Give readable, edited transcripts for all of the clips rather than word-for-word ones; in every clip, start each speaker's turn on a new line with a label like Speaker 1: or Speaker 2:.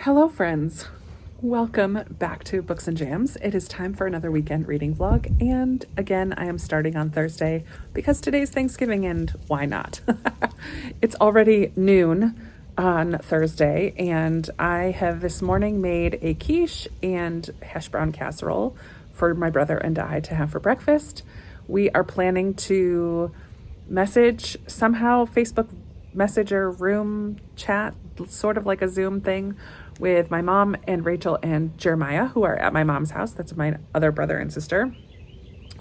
Speaker 1: Hello friends, welcome back to Books and Jams. It is time for another weekend reading vlog, and again I am starting on Thursday because today's Thanksgiving and why not? It's already noon on Thursday and I have this morning made a quiche and hash brown casserole for my brother and I to have for breakfast. We are planning to message somehow, Facebook Messenger room chat, sort of like a Zoom thing, with my mom and Rachel and Jeremiah, who are at my mom's house. That's my other brother and sister.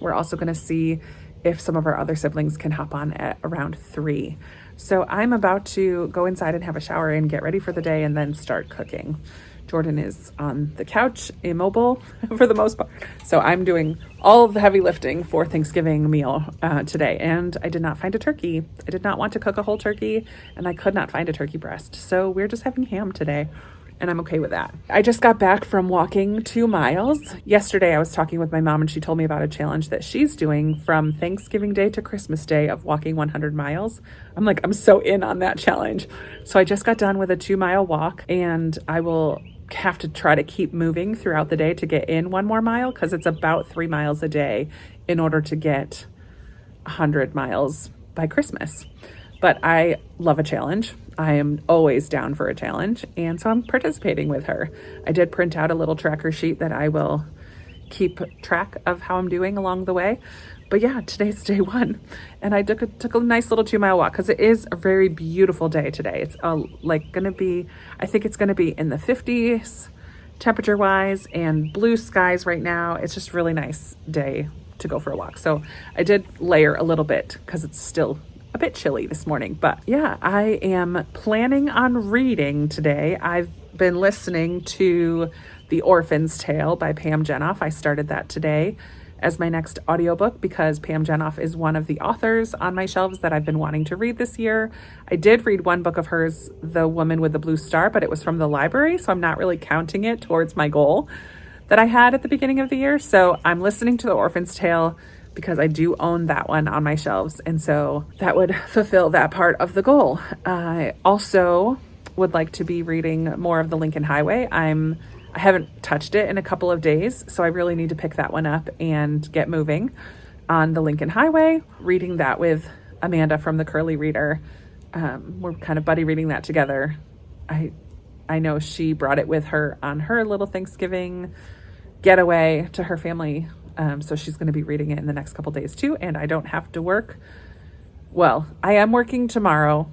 Speaker 1: We're also going to see if some of our other siblings can hop on at around 3. So I'm about to go inside and have a shower and get ready for the day and then start cooking. Jordan is on the couch, immobile for the most part. So I'm doing all of the heavy lifting for Thanksgiving meal today. And I did not find a turkey. I did not want to cook a whole turkey and I could not find a turkey breast. So we're just having ham today. And I'm okay with that. I just got back from walking 2 miles. Yesterday I was talking with my mom and she told me about a challenge that she's doing from Thanksgiving Day to Christmas Day of walking 100 miles. I'm so in on that challenge. So I just got done with a 2-mile walk and I will have to try to keep moving throughout the day to get in 1 more mile because it's about 3 miles a day in order to get 100 miles by Christmas. But I love a challenge. I am always down for a challenge. And so I'm participating with her. I did print out a little tracker sheet that I will keep track of how I'm doing along the way. But yeah, today's day 1. And I took a nice little 2-mile walk because it is a very beautiful day today. It's I think it's going to be in the 50s temperature wise and blue skies right now. It's just really nice day to go for a walk. So I did layer a little bit because it's still a bit chilly this morning, but yeah, I am planning on reading today. I've been listening to The Orphan's Tale by Pam Jenoff. I started that today as my next audiobook because Pam Jenoff is one of the authors on my shelves that I've been wanting to read this year. I did read one book of hers, The Woman with the Blue Star, but it was from the library, so I'm not really counting it towards my goal that I had at the beginning of the year. So I'm listening to The Orphan's Tale because I do own that one on my shelves. And so that would fulfill that part of the goal. I also would like to be reading more of The Lincoln Highway. I haven't touched it in a couple of days, so I really need to pick that one up and get moving on The Lincoln Highway, reading that with Amanda from the Curly Reader. We're kind of buddy reading that together. I know she brought it with her on her little Thanksgiving getaway to her family. So she's going to be reading it in the next couple days too. And I don't have to work. Well, I am working tomorrow,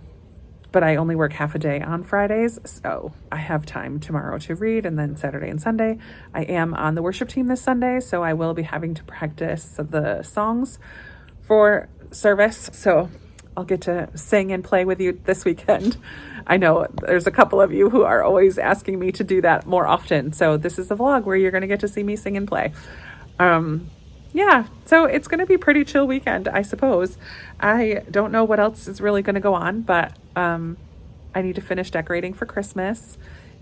Speaker 1: but I only work half a day on Fridays. So I have time tomorrow to read, and then Saturday and Sunday. I am on the worship team this Sunday, so I will be having to practice the songs for service. So I'll get to sing and play with you this weekend. I know there's a couple of you who are always asking me to do that more often. So this is a vlog where you're going to get to see me sing and play. Yeah, so it's going to be a pretty chill weekend, I suppose. I don't know what else is really going to go on, but I need to finish decorating for Christmas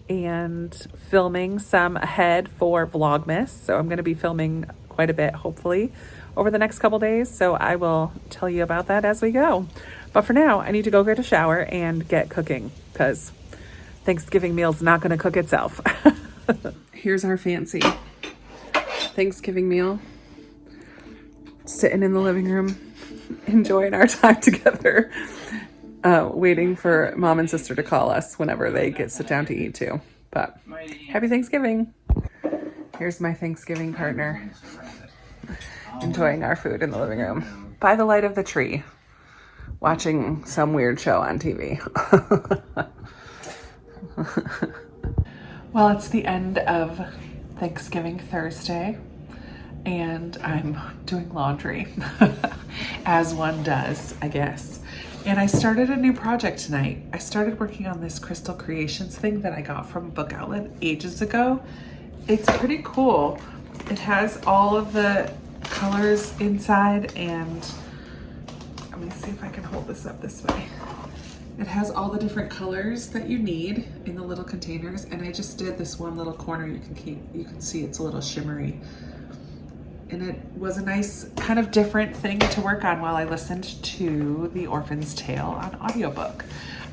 Speaker 1: and filming some ahead for Vlogmas. So I'm going to be filming quite a bit, hopefully, over the next couple days. So I will tell you about that as we go. But for now, I need to go get a shower and get cooking because Thanksgiving meal's not going to cook itself. Here's our fancy Thanksgiving meal, sitting in the living room, enjoying our time together, waiting for mom and sister to call us whenever they sit down to eat too. But happy Thanksgiving. Here's my Thanksgiving partner, enjoying our food in the living room by the light of the tree, watching some weird show on TV. Well, it's the end of Thanksgiving Thursday and I'm doing laundry as one does, I guess. And I started a new project tonight. I started working on this Crystal Creations thing that I got from Book Outlet ages ago. It's pretty cool. It has all of the colors inside, and let me see if I can hold this up this way. It has all the different colors that you need in the little containers, and I just did this one little corner. You can see it's a little shimmery. And it was a nice kind of different thing to work on while I listened to The Orphan's Tale on audiobook.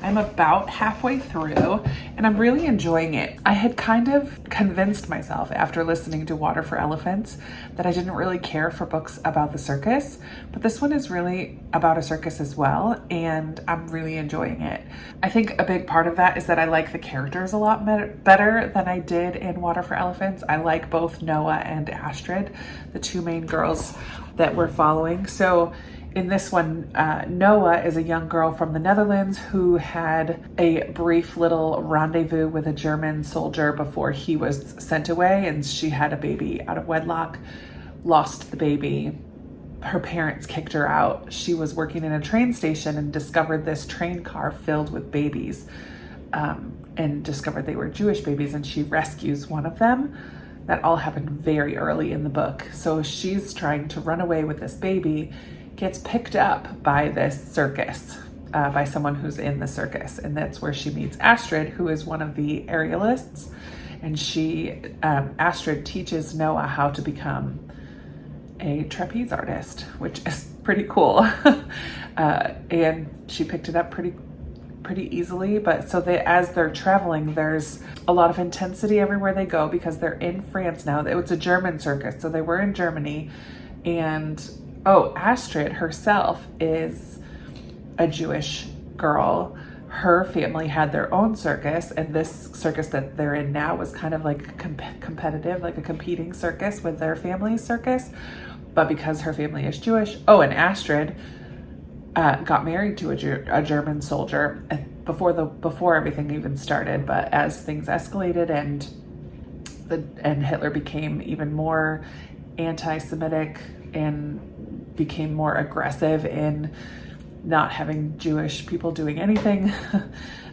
Speaker 1: I'm about halfway through and I'm really enjoying it. I had kind of convinced myself after listening to Water for Elephants that I didn't really care for books about the circus, but this one is really about a circus as well, and I'm really enjoying it. I think a big part of that is that I like the characters a lot better than I did in Water for Elephants. I like both Noah and Astrid, the two main girls that we're following. So in this one, Noah is a young girl from the Netherlands who had a brief little rendezvous with a German soldier before he was sent away, and she had a baby out of wedlock, lost the baby. Her parents kicked her out. She was working in a train station and discovered this train car filled with babies, and discovered they were Jewish babies, and she rescues one of them. That all happened very early in the book. So she's trying to run away with this baby, gets picked up by this circus, by someone who's in the circus. And that's where she meets Astrid, who is one of the aerialists. And Astrid teaches Noah how to become a trapeze artist, which is pretty cool. And she picked it up pretty easily. But so as they're traveling, there's a lot of intensity everywhere they go because they're in France now. It's a German circus, so they were in Germany. And Astrid herself is a Jewish girl. Her family had their own circus, and this circus that they're in now was kind of like competitive, like a competing circus with their family's circus. But because her family is Jewish, and Astrid got married to a German soldier before everything even started. But as things escalated and Hitler became even more anti-Semitic and became more aggressive in not having Jewish people doing anything,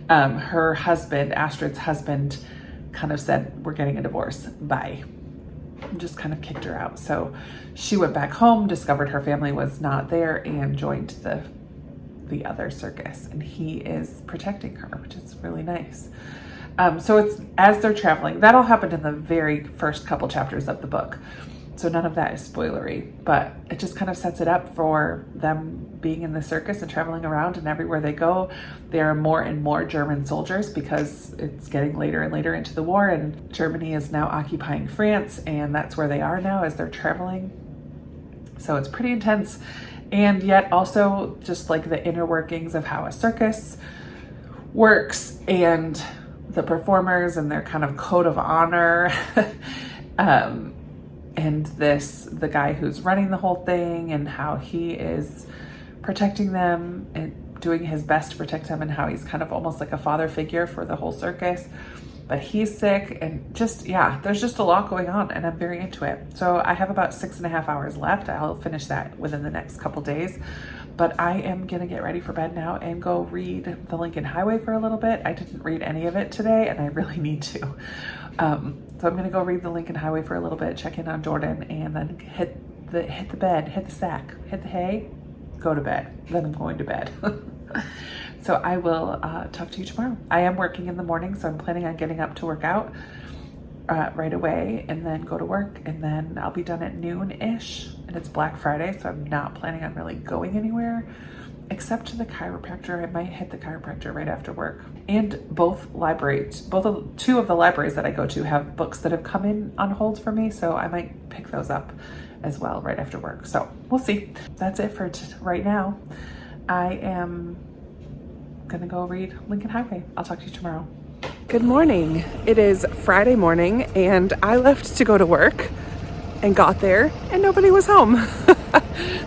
Speaker 1: her husband, Astrid's husband, kind of said, "We're getting a divorce, bye." And just kind of kicked her out. So she went back home, discovered her family was not there, and joined the other circus, and he is protecting her, which is really nice. So it's as they're traveling, that all happened in the very first couple chapters of the book. So none of that is spoilery, but it just kind of sets it up for them being in the circus and traveling around, and everywhere they go, there are more and more German soldiers because it's getting later and later into the war, and Germany is now occupying France, and that's where they are now as they're traveling. So it's pretty intense, and yet also just like the inner workings of how a circus works and the performers and their kind of code of honor. And the guy who's running the whole thing and how he is protecting them and doing his best to protect them, and how he's kind of almost like a father figure for the whole circus. But he's sick, and there's just a lot going on, and I'm very into it. So I have about 6.5 hours left. I'll finish that within the next couple days. But I am gonna get ready for bed now and go read The Lincoln Highway for a little bit. I didn't read any of it today, and I really need to. So I'm gonna go read The Lincoln Highway for a little bit, check in on Jordan, and then hit the bed, hit the sack, hit the hay, go to bed. Then I'm going to bed. So I will talk to you tomorrow. I am working in the morning, so I'm planning on getting up to work out right away and then go to work, and then I'll be done at noon-ish, and it's Black Friday, so I'm not planning on really going anywhere except to the chiropractor. I might hit the chiropractor right after work. And two of the libraries that I go to have books that have come in on hold for me, so I might pick those up as well right after work. So we'll see. That's it for right now. I am gonna go read Lincoln Highway. I'll talk to you tomorrow. Good morning. It is Friday morning, and I left to go to work and got there and nobody was home.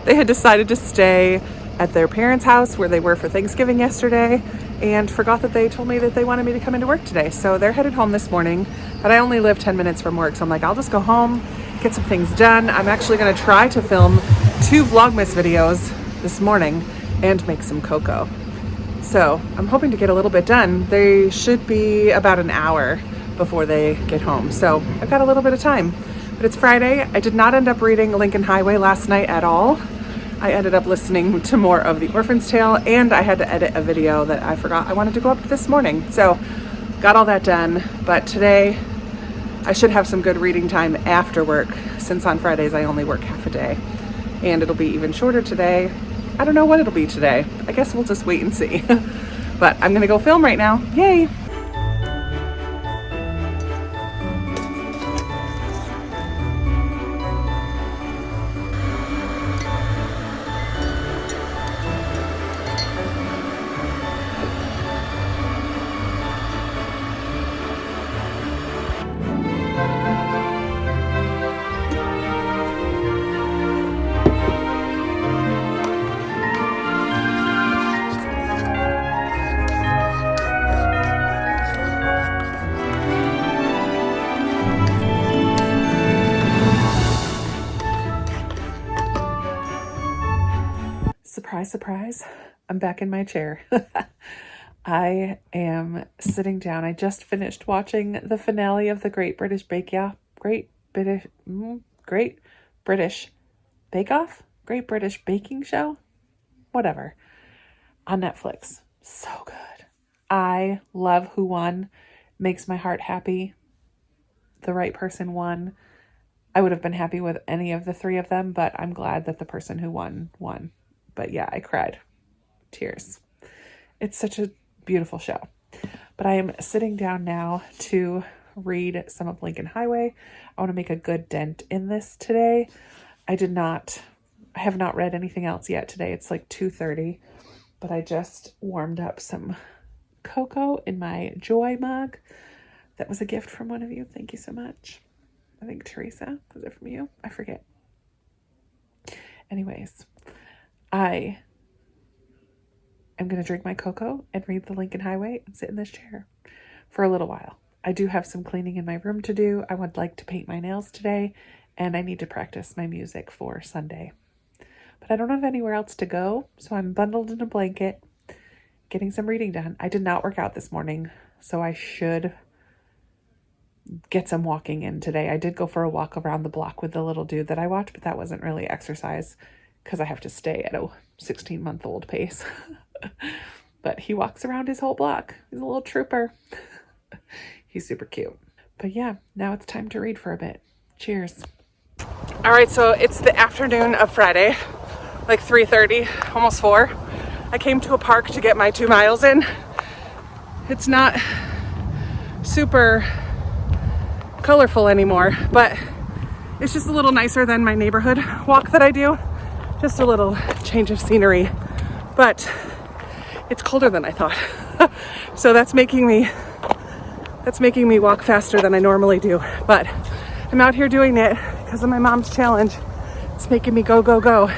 Speaker 1: They had decided to stay at their parents' house where they were for Thanksgiving yesterday, and forgot that they told me that they wanted me to come into work today. So they're headed home this morning, but I only live 10 minutes from work. So I'm like, I'll just go home, get some things done. I'm actually gonna try to film 2 Vlogmas videos this morning and make some cocoa. So I'm hoping to get a little bit done. They should be about an hour before they get home. So I've got a little bit of time, but it's Friday. I did not end up reading Lincoln Highway last night at all. I ended up listening to more of The Orphan's Tale, and I had to edit a video that I forgot I wanted to go up this morning. So got all that done, but today I should have some good reading time after work, since on Fridays I only work half a day, and it'll be even shorter today. I don't know what it'll be today. I guess we'll just wait and see. But I'm gonna go film right now. Yay! Surprise, surprise, I'm back in my chair. I am sitting down. I just finished watching the finale of the Great British Bake Off. Great British Bake Off? Great British Baking Show? Whatever. On Netflix. So good. I love who won. Makes my heart happy. The right person won. I would have been happy with any of the three of them, but I'm glad that the person who won. But yeah, I cried. Tears. It's such a beautiful show. But I am sitting down now to read some of Lincoln Highway. I want to make a good dent in this today. I have not read anything else yet today. It's like 2:30, but I just warmed up some cocoa in my Joy mug. That was a gift from one of you. Thank you so much. I think Teresa, was it from you? I forget. Anyways, I am going to drink my cocoa and read the Lincoln Highway and sit in this chair for a little while. I do have some cleaning in my room to do. I would like to paint my nails today, and I need to practice my music for Sunday. But I don't have anywhere else to go, so I'm bundled in a blanket, getting some reading done. I did not work out this morning, so I should get some walking in today. I did go for a walk around the block with the little dude that I watch, but that wasn't really exercise because I have to stay at a 16-month-old pace. But he walks around his whole block. He's a little trooper. He's super cute. But yeah, now it's time to read for a bit. Cheers. All right, so it's the afternoon of Friday, like 3:30, almost 4. I came to a park to get my 2 miles in. It's not super colorful anymore, but it's just a little nicer than my neighborhood walk that I do. Just a little change of scenery, but it's colder than I thought. So that's making me walk faster than I normally do. But I'm out here doing it because of my mom's challenge. It's making me go, go, go.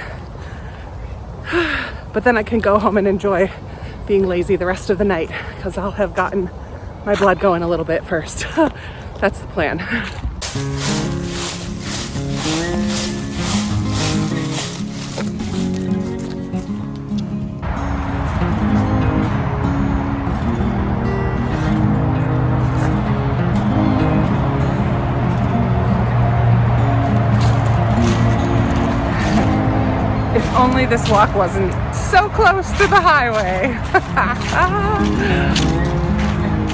Speaker 1: But then I can go home and enjoy being lazy the rest of the night because I'll have gotten my blood going a little bit first. That's the plan. If only this walk wasn't so close to the highway.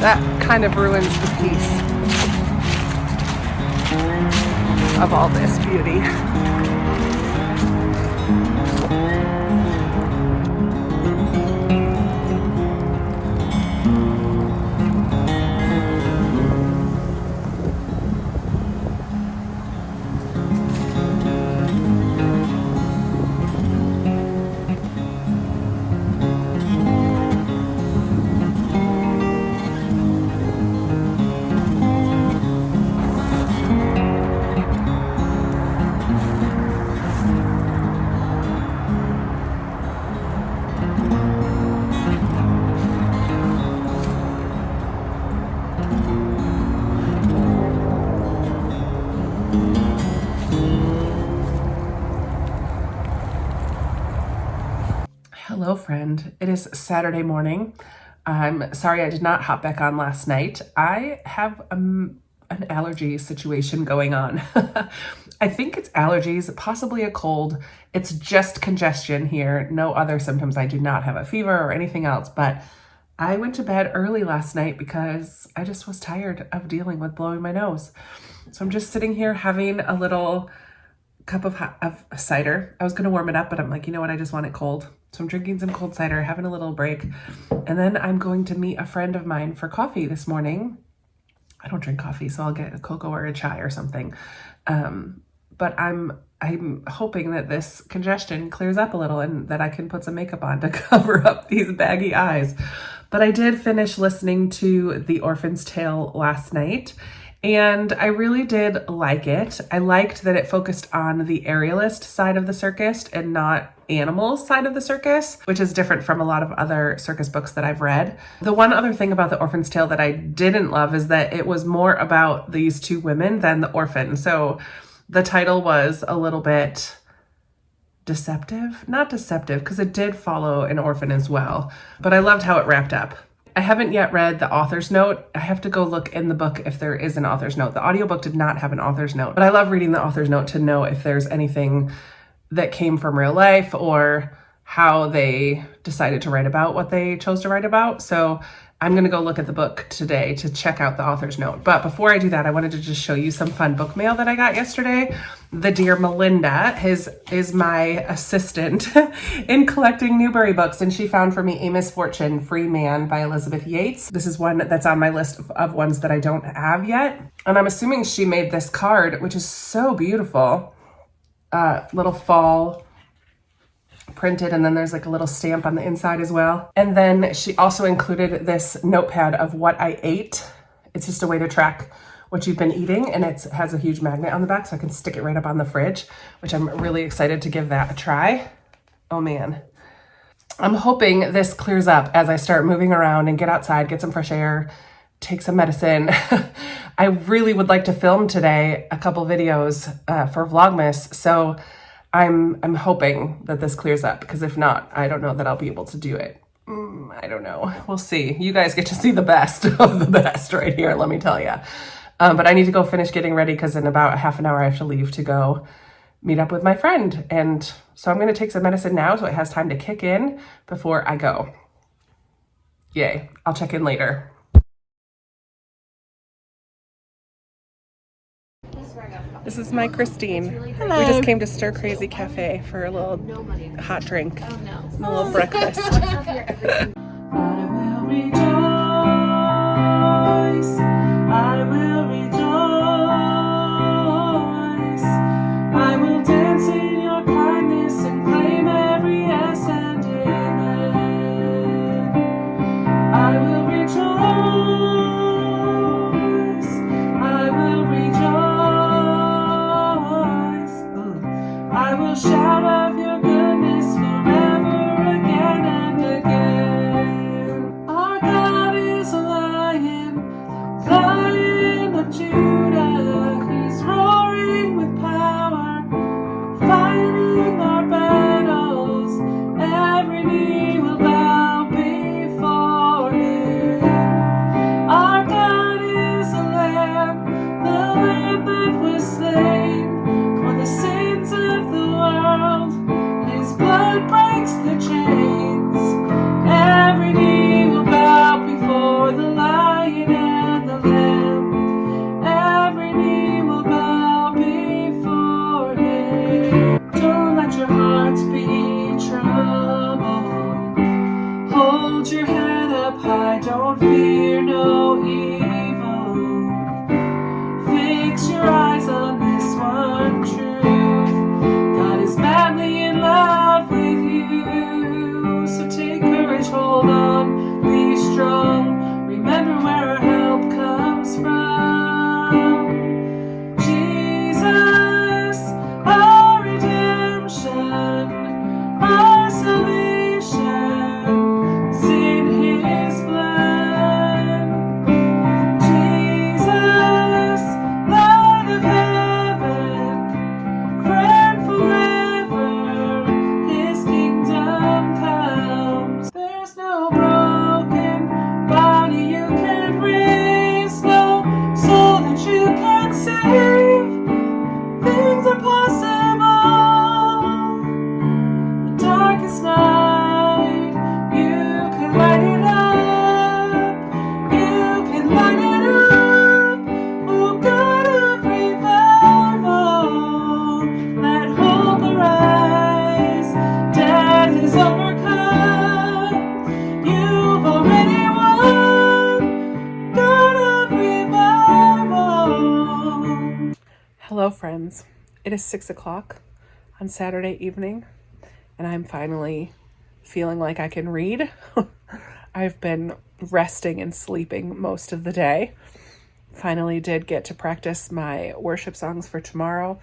Speaker 1: That kind of ruins the peace of all this beauty. Hello, friend. It is Saturday morning. I'm sorry I did not hop back on last night. I have an allergy situation going on. I think it's allergies, possibly a cold. It's just congestion here. No other symptoms. I do not have a fever or anything else, but I went to bed early last night because I just was tired of dealing with blowing my nose. So I'm just sitting here having a little cup of cider. I was going to warm it up, but I'm like, you know what? I just want it cold. So I'm drinking some cold cider, having a little break. And then I'm going to meet a friend of mine for coffee this morning. I don't drink coffee, so I'll get a cocoa or a chai or something. But I'm hoping that this congestion clears up a little and that I can put some makeup on to cover up these baggy eyes. But I did finish listening to The Orphan's Tale last night, and I really did like it. I liked that it focused on the aerialist side of the circus and not animals side of the circus, which is different from a lot of other circus books that I've read. The one other thing about The Orphan's Tale that I didn't love is that it was more about these two women than the orphan. So the title was a little bit deceptive. Not deceptive, because it did follow an orphan as well. But I loved how it wrapped up. I haven't yet read the author's note. I have to go look in the book if there is an author's note. The audiobook did not have an author's note, but I love reading the author's note to know if there's anything that came from real life or how they decided to write about what they chose to write about. So I'm going to go look at the book today to check out the author's note. But before I do that, I wanted to just show you some fun book mail that I got yesterday. The dear Melinda is my assistant in collecting Newbery books, and she found for me A Misfortune, Free Man by Elizabeth Yates. This is one that's on my list of ones that I don't have yet. And I'm assuming she made this card, which is so beautiful. Little fall printed, and then there's like a little stamp on the inside as well. And then she also included this notepad of what I ate. It's just a way to track what you've been eating, and it has a huge magnet on the back so I can stick it right up on the fridge, which I'm really excited to give that a try. Oh man. I'm hoping this clears up as I start moving around and get outside, get some fresh air, take some medicine. I really would like to film today a couple videos for Vlogmas, so I'm hoping that this clears up, because if not, I don't know that I'll be able to do it. I don't know. We'll see. You guys get to see the best of the best right here, let me tell you. But I need to go finish getting ready, because in about a half an hour I have to leave to go meet up with my friend. And so I'm going to take some medicine now so it has time to kick in before I go. Yay. I'll check in later. This is my Christine. Hello. We just came to Stir Crazy Cafe for a little hot drink, and a little breakfast. I will rejoice. I will rejoice. I will dance in your kindness and claim every yes and amen. I will rejoice. I will rejoice. I will shout of your goodness forever again and again. Our God is a lion, Lion of Judah. He's roaring with power, fighting our battles. Every knee will bow before him. Our God is a lamb, the lamb that was slain for the sins of the world. His blood breaks the chains. Every knee will bow before the lion and the lamb. Every knee will bow before him. Don't let your hearts be troubled. Hold your head up high. Don't fear no evil. Fix your eyes on this one truth. God is madly in love with you. So take courage, hold on, be strong. Remember where our help comes from. Jesus, our redemption, our salvation is in his blood. Jesus, Light of Hello, friends. It is 6 o'clock on Saturday evening, and I'm finally feeling like I can read. I've been resting and sleeping most of the day. Finally did get to practice my worship songs for tomorrow,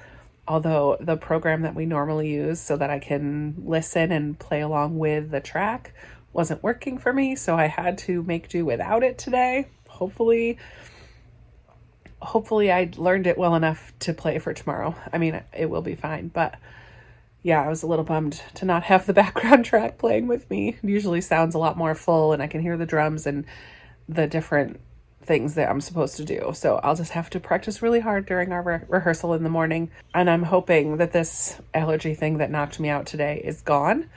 Speaker 1: although the program that we normally use so that I can listen and play along with the track wasn't working for me, so I had to make do without it today. Hopefully I learned it well enough to play for tomorrow. I mean, it will be fine, but yeah, I was a little bummed to not have the background track playing with me. It usually sounds a lot more full and I can hear the drums and the different things that I'm supposed to do. So I'll just have to practice really hard during our rehearsal in the morning. And I'm hoping that this allergy thing that knocked me out today is gone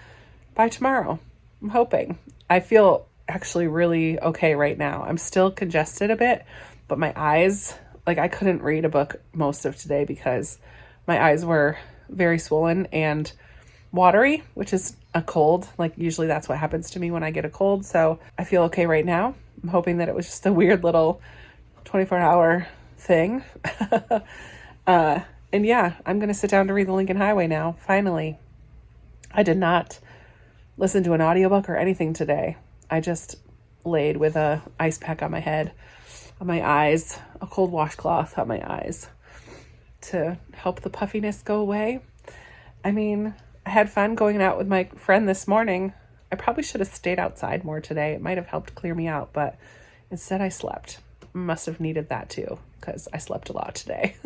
Speaker 1: by tomorrow. I'm hoping. I feel actually really okay right now. I'm still congested a bit, but my eyes, like I couldn't read a book most of today because my eyes were very swollen and watery, which is a cold. Like usually that's what happens to me when I get a cold. So I feel okay right now. I'm hoping that it was just a weird little 24-hour thing. And yeah, I'm going to sit down to read The Lincoln Highway now. Finally. I did not listen to an audiobook or anything today. I just laid with a ice pack on my head, on my eyes, a cold washcloth on my eyes to help the puffiness go away. I mean, I had fun going out with my friend this morning. I probably should have stayed outside more today. It might have helped clear me out, but instead I slept. Must have needed that too, because I slept a lot today.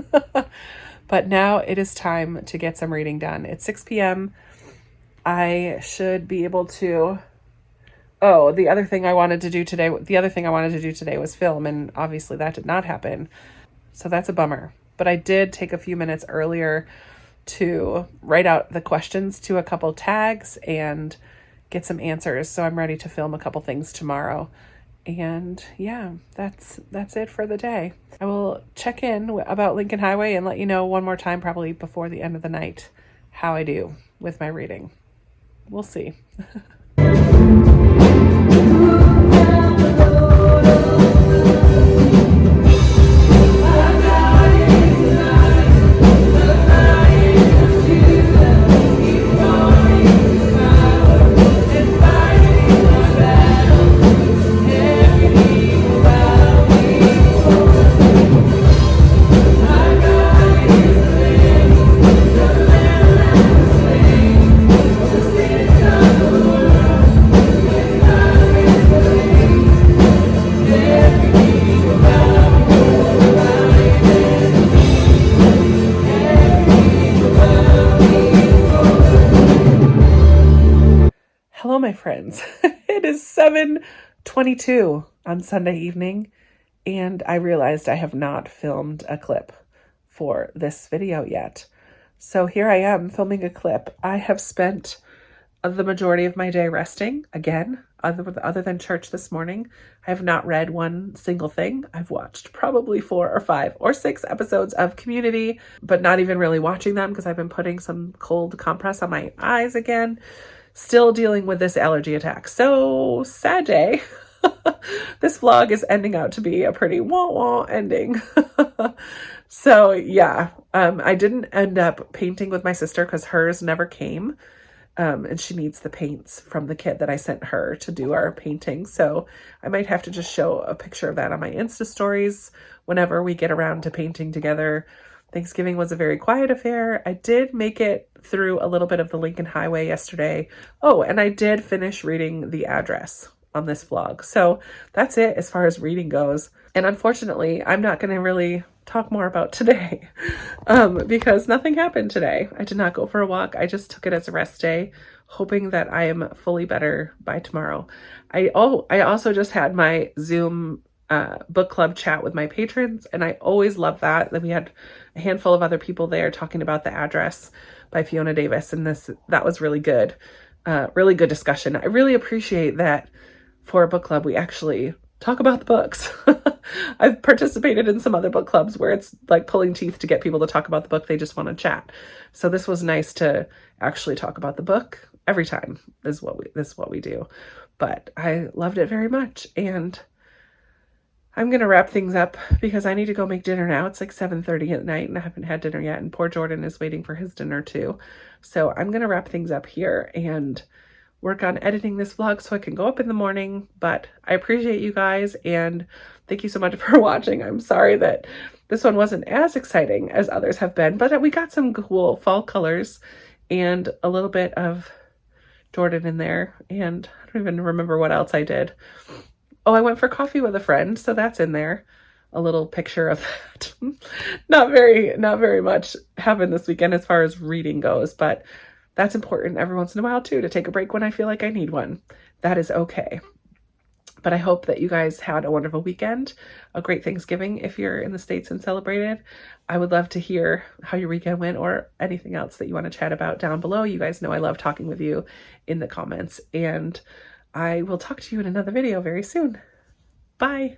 Speaker 1: But now it is time to get some reading done. It's 6 p.m. I should be able to... Oh, the other thing I wanted to do today was film, and obviously that did not happen. So that's a bummer. But I did take a few minutes earlier to write out the questions to a couple tags and get some answers. So I'm ready to film a couple things tomorrow. And yeah, that's it for the day. I will check in about Lincoln Highway and let you know one more time, probably before the end of the night, how I do with my reading. We'll see. Hello, my friends. It is 7:22 on Sunday evening, and I realized I have not filmed a clip for this video yet. So here I am filming a clip. I have spent the majority of my day resting, again, other than church this morning. I have not read one single thing. I've watched probably 4 or 5 or 6 episodes of Community, but not even really watching them because I've been putting some cold compress on my eyes again. Still dealing with this allergy attack. So sad day. This vlog is ending out to be a pretty wah-wah ending. So yeah, I didn't end up painting with my sister because hers never came. And she needs the paints from the kit that I sent her to do our painting. So I might have to just show a picture of that on my Insta stories whenever we get around to painting together. Thanksgiving was a very quiet affair. I did make it through a little bit of the Lincoln Highway yesterday. Oh, and I did finish reading The Address on this vlog. So that's it as far as reading goes. And unfortunately, I'm not going to really talk more about today because nothing happened today. I did not go for a walk. I just took it as a rest day, hoping that I am fully better by tomorrow. I also just had my Zoom book club chat with my patrons, and I always love that we had a handful of other people there talking about The Address by Fiona Davis, and that was really good discussion. I really appreciate that for a book club we actually talk about the books. I've participated in some other book clubs where it's like pulling teeth to get people to talk about the book. They just want to chat. So this was nice to actually talk about the book every time is what we do. But I loved it very much, and I'm going to wrap things up because I need to go make dinner now. It's like 7:30 at night and I haven't had dinner yet, and poor Jordan is waiting for his dinner too. So I'm going to wrap things up here and work on editing this vlog so I can go up in the morning. But I appreciate you guys and thank you so much for watching. I'm sorry that this one wasn't as exciting as others have been, but we got some cool fall colors and a little bit of Jordan in there, and I don't even remember what else I did. Oh, I went for coffee with a friend, so that's in there. A little picture of that. Not very much happened this weekend as far as reading goes, but that's important every once in a while too, to take a break when I feel like I need one. That is okay. But I hope that you guys had a wonderful weekend, a great Thanksgiving if you're in the States and celebrated. I would love to hear how your weekend went or anything else that you want to chat about down below. You guys know I love talking with you in the comments, and I will talk to you in another video very soon. Bye.